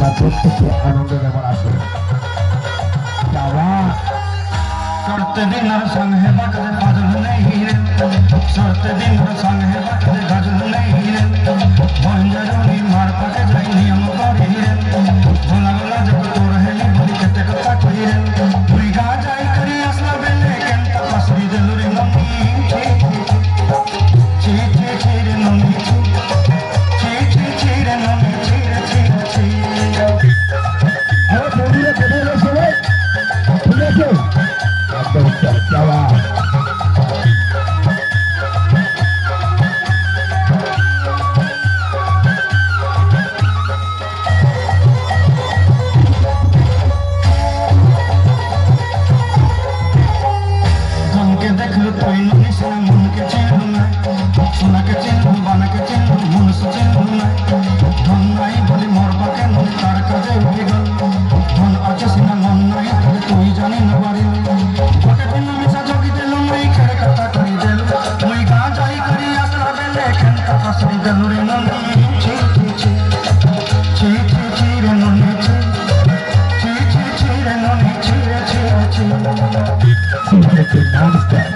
আমরা প্রত্যেকে আনন্দ যেমন আসে करते दिन संग है बकरे गजल नहीं रे करते दिन संग है बकरे गजल नहीं रे भंजरूनी मार पके जाई नियम करी रे भोला भोला जब तोर है नी बोली कते कता कही रे तुई गा जाई करी असला बेले केंता पसरी देलु रे नमी ची ची ची रे नमी ची ची ची रे नमी ची ची ची আরে বন্ধুরা কোথায় গেছে সবাই ঠিক আছে একদম যাওয়া के देख लो तो इन निशान मन के चिन्ह ना सोना के चिन्ह बना के चिन्ह मन से चिन्ह ना धन नहीं बोली मोर बाके मन तार काजे उठी गल धन अच्छे सिना मन नहीं तले तू ही जानी न बारी गोटे दिन मिसा जोगी देलो नहीं खेड़े कथा करी देलो मुई गा जाई करी आसरा बेले खेन कथा सरी देलो रे ननी ची ची ची ची ची ची रे ननी ची ची ची ची रे ननी ची ची ची Namaste.